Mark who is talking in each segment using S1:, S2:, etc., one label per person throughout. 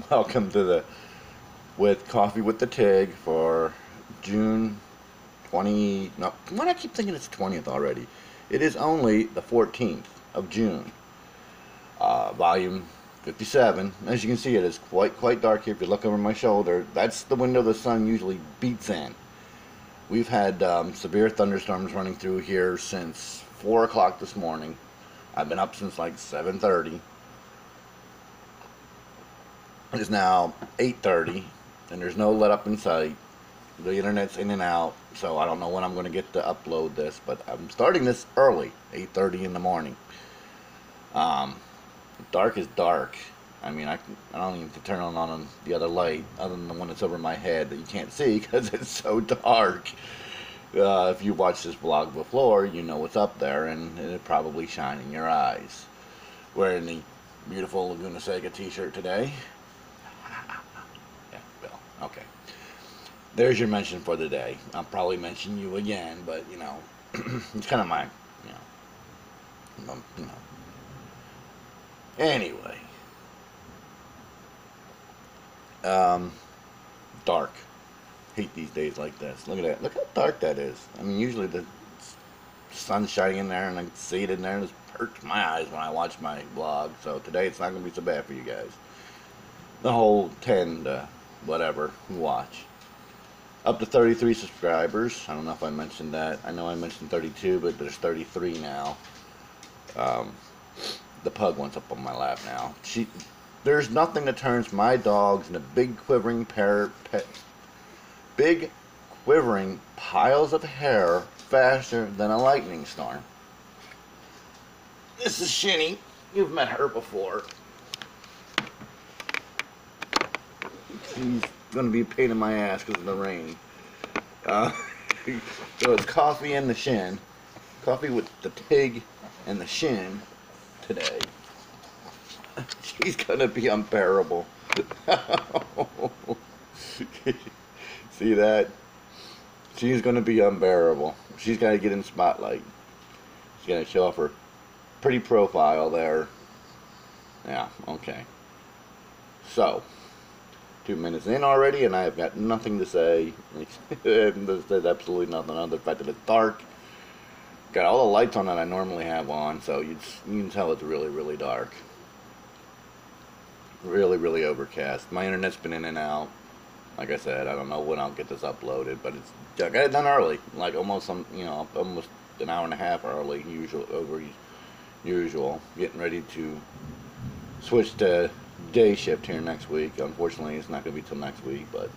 S1: Welcome to the with Coffee with the Tigg for June 20. No, why do I keep thinking it's 20th already? It is only the 14th of June. Volume 57. As you can see, it is quite dark here. If you look over my shoulder, that's the window the sun usually beats in. We've had severe thunderstorms running through here since 4 o'clock this morning. I've been up since like 7:30. It is now 8:30, and there's no let up in sight. The internet's in and out, so I don't know when I'm going to get to upload this, but I'm starting this early, 8:30 in the morning. Dark is dark. I mean, I don't even have to turn on the other light, other than the one that's over my head that you can't see because it's so dark. If you watch this vlog before, you know what's up there, and it'll probably shine in your eyes. Wearing the beautiful Laguna Seca t-shirt today. Yeah, Bill. Okay. There's your mention for the day. I'll probably mention you again, but you know, it's kind of my, you know. Anyway, dark. Hate these days like this. Look at that. Look how dark that is. I mean, usually the sun's shining in there, and I can see it in there, and it hurts my eyes when I watch my vlog. So today it's not going to be so bad for you guys. The whole 10 to whatever who watch. Up to 33 subscribers. I don't know if I mentioned that. I know I mentioned 32, but there's 33 now. The pug wants up on my lap now. There's nothing that turns my dogs into big quivering piles of hair faster than a lightning storm. This is Shinny. You've met her before. She's going to be a pain in my ass because of the rain. So it's coffee and the shin. Coffee with the Tigg and the shin today. She's going to be unbearable. See that? She's going to be unbearable. She's got to get in spotlight. She's going to show off her pretty profile there. Yeah, okay. So, 2 minutes in already, and I have got nothing to say. There's absolutely nothing other than the fact that it's dark. Got all the lights on that I normally have on, so you can tell it's really dark. Really overcast. My internet's been in and out. Like I said, I don't know when I'll get this uploaded, but I got it done early, like almost almost an hour and a half early, usual. Getting ready to switch to day shift here next week. Unfortunately, it's not going to be till next week, but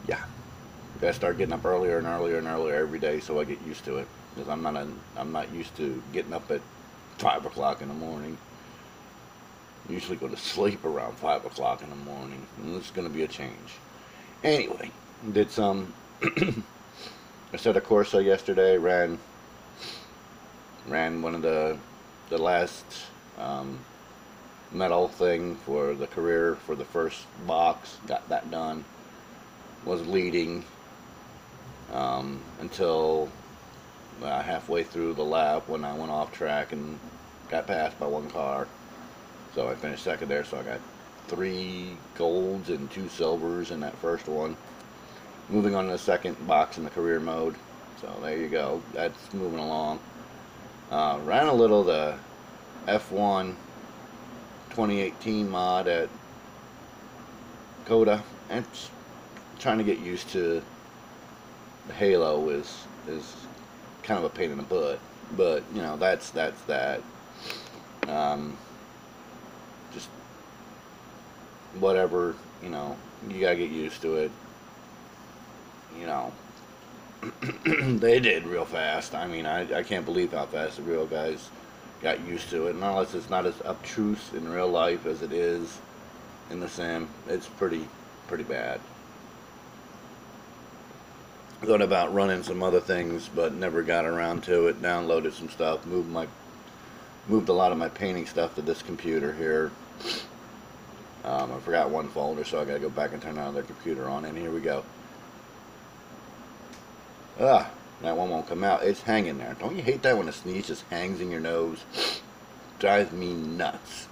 S1: yeah, gotta start getting up earlier and earlier every day so I get used to it, because I'm not used to getting up at 5 o'clock in the morning. Usually go to sleep around 5 o'clock in the morning, and this is going to be a change. Anyway, did some I set a Corsa yesterday, ran one of the last metal thing for the career for the first box, got that done, was leading until halfway through the lap when I went off track and got passed by one car. So I finished second there, so I got 3 golds and 2 silvers in that first one. Moving on to the second box in the career mode. So there you go. That's moving along. Ran a little the F1 2018 mod at Coda, and trying to get used to the halo is kind of a pain in the butt. But you know, that's that. Just whatever, you know, you gotta get used to it. You know, they did real fast. I mean, I can't believe how fast the real guys got used to it. And unless it's not as obtruse in real life as it is in the sim, it's pretty bad. Thought about running some other things, but never got around to it. Downloaded some stuff, moved a lot of my painting stuff to this computer here. I forgot one folder, so I gotta go back and turn another computer on, and here we go. That one won't come out. It's hanging there. Don't you hate that when a sneeze just hangs in your nose? Drives me nuts.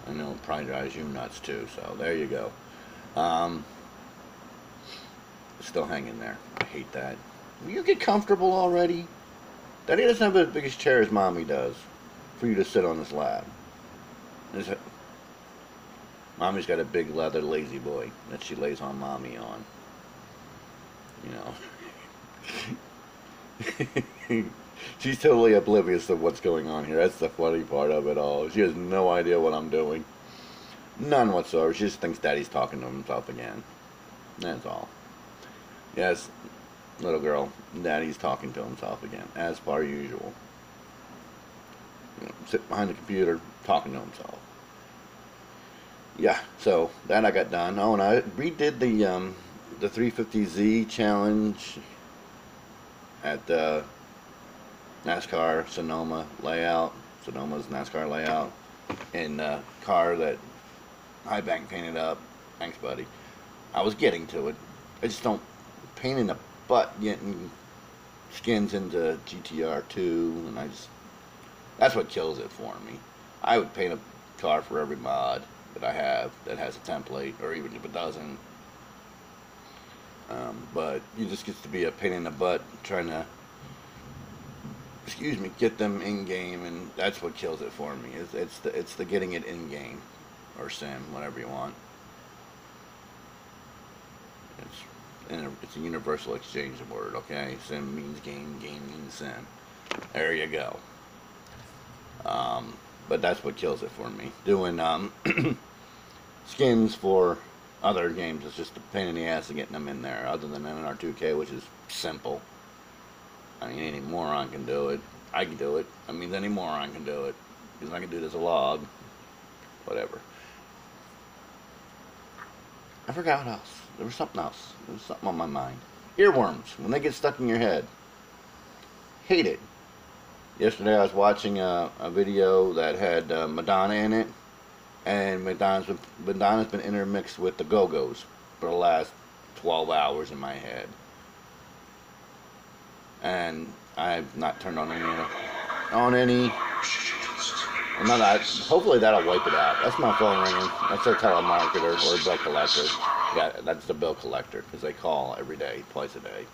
S1: I know it probably drives you nuts too, so there you go. Um, Still hanging there. I hate that. Will you get comfortable already? Daddy doesn't have the biggest chair as Mommy does for you to sit on his lap. Mommy's got a big leather lazy boy that she lays on Mommy on. You know. She's totally oblivious to what's going on here. That's the funny part of it all. She has no idea what I'm doing. None whatsoever. She just thinks Daddy's talking to himself again. That's all. Yes, little girl, Daddy's talking to himself again, as per usual. Sit behind the computer, talking to himself. Yeah, so that I got done. Oh, and I redid the 350Z challenge at the NASCAR Sonoma's NASCAR layout, in the car that High Bank painted up. Thanks, buddy. I was getting to it. I just don't pain in the butt getting skins into GTR2, and that's what kills it for me. I would paint a car for every mod that I have that has a template, or even if it doesn't. But it just gets to be a pain in the butt trying to, get them in game, and that's what kills it for me. It's the getting it in game, or sim, whatever you want. It's a universal exchange word, okay? Sim means game, game means sim. There you go. But that's what kills it for me. Doing skins for other games is just a pain in the ass of getting them in there, other than NR2K, which is simple. I mean, any moron can do it. I can do it. I mean, any moron can do it. Because I can do this a log. Whatever. I forgot what else. There was something else. There was something on my mind. Earworms, when they get stuck in your head. Hate it. Yesterday I was watching a video that had Madonna in it, and Madonna's been intermixed with the Go-Go's for the last 12 hours in my head. And I've not turned on any. Hopefully that'll wipe it out. That's my phone ringing. That's their telemarketer or bill collector. Yeah, that's the bill collector, because they call every day, twice a day.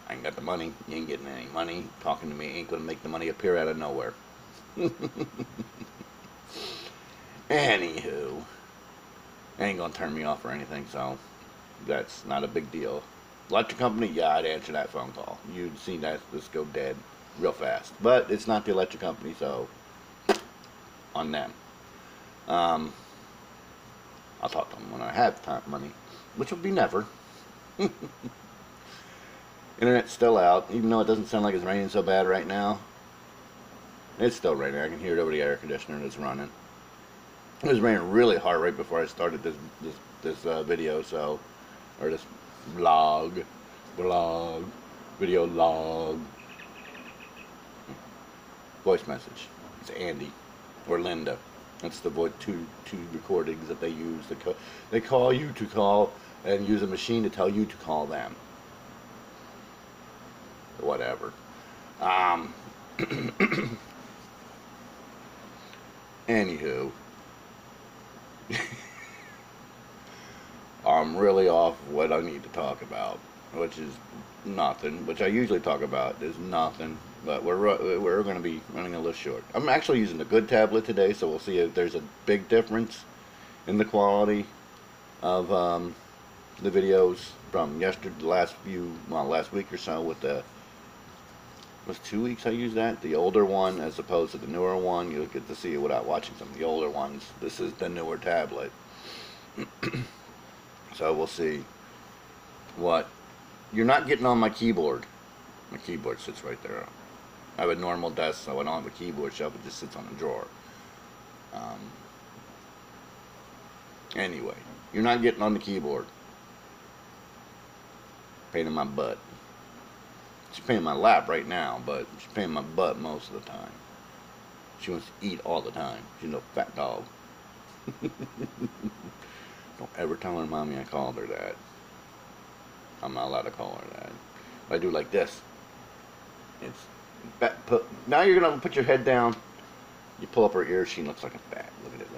S1: I ain't got the money. You ain't getting any money. Talking to me ain't gonna make the money appear out of nowhere. Anywho, ain't gonna turn me off or anything, so that's not a big deal. Electric company, yeah, I'd answer that phone call. You'd see that this go dead real fast. But it's not the electric company, so on them. I'll talk to them when I have time, money, which will be never. Internet's still out, even though it doesn't sound like it's raining so bad right now. It's still raining. I can hear it over the air conditioner that's running. It was raining really hard right before I started this video, so, or this video log. Voice message. It's Andy or Linda. That's the two recordings that they use. They call you to call and use a machine to tell you to call them. Whatever. Anywho, I'm really off what I need to talk about, which is nothing. Which I usually talk about is nothing. But we're going to be running a little short. I'm actually using a good tablet today, so we'll see if there's a big difference in the quality of the videos from last week or so. With the was 2 weeks I used that, the older one as opposed to the newer one. You'll get to see it without watching some of the older ones. This is the newer tablet. So we'll see what you're not getting on my keyboard. My keyboard sits right there. I have a normal desk, so I don't have a keyboard shelf. It just sits on a drawer. Anyway, you're not getting on the keyboard. Pain in my butt. She's pain in my lap right now, but she's pain in my butt most of the time. She wants to eat all the time. She's no fat dog. Don't ever tell her mommy I called her that. I'm not allowed to call her that. If I do like this, it's now you're gonna put your head down. You pull up her ears, she looks like a bat. Look at it.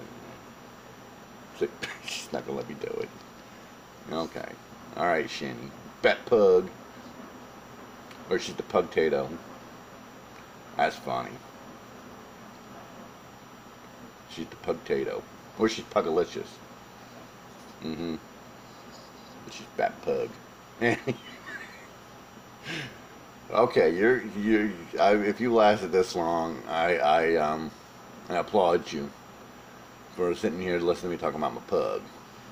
S1: Look at it. She's not going to let me do it. Okay. Alright, Shinny. Bet Pug. Or she's the Pug-tato. That's funny. She's the Pug-tato. Or she's Pugalicious. Mm-hmm. She's Bet Pug. Okay, if you lasted this long, I applaud you for sitting here listening to me talking about my pug,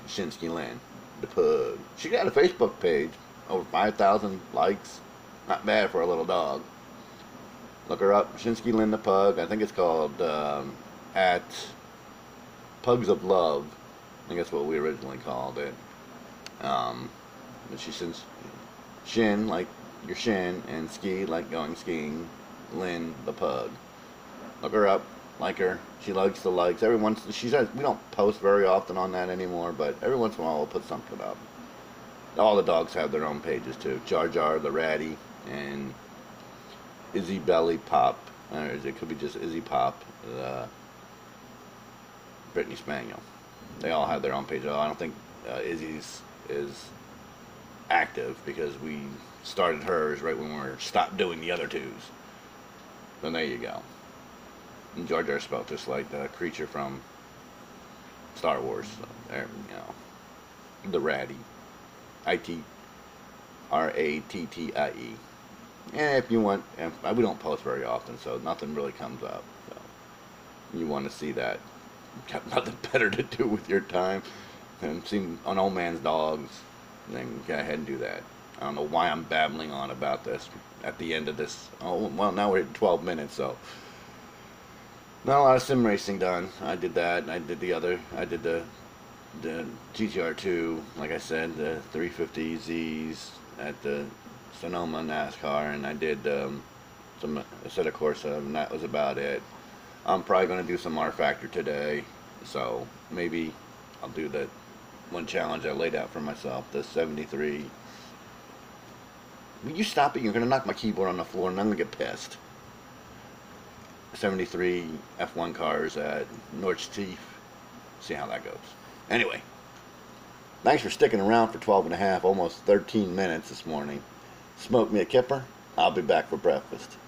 S1: Shinsky Lynn, the pug. She got a Facebook page, over 5,000 likes. Not bad for a little dog. Look her up, Shinsky Lynn the pug. I think it's called at Pugs of Love. I think that's what we originally called it. But she sends Shin like your shin, and ski like going skiing. Lynn the pug. Look her up, like her. She likes the likes. Every once she says we don't post very often on that anymore, but every once in a while we'll put something up. All the dogs have their own pages too. Jar Jar the Ratty and Izzy Belly Pop. Or it could be just Izzy Pop, the Brittany Spaniel. They all have their own page. I don't think Izzy's is active because we started hers right when we stopped doing the other twos. Then there you go. And Jar Jar spelled just like the creature from Star Wars. So there, you know, the Ratty, ITRATTIE. And if you want, we don't post very often, so nothing really comes up. So you want to see that? Got nothing better to do with your time than see an old man's dogs. Then go ahead and do that. I don't know why I'm babbling on about this at the end of this. Oh, well, now we're at 12 minutes, so. Not a lot of sim racing done. I did that. I did the other. I did the GTR2, like I said, the 350Zs at the Sonoma NASCAR, and I did some Assetto Corsa, and that was about it. I'm probably going to do some R Factor today, so maybe I'll do that one challenge I laid out for myself, the 73. Will you stop it? You're going to knock my keyboard on the floor and I'm going to get pissed. 73 F1 cars at Nordstief. See how that goes. Anyway, thanks for sticking around for 12 and a half, almost 13 minutes this morning. Smoke me a kipper. I'll be back for breakfast.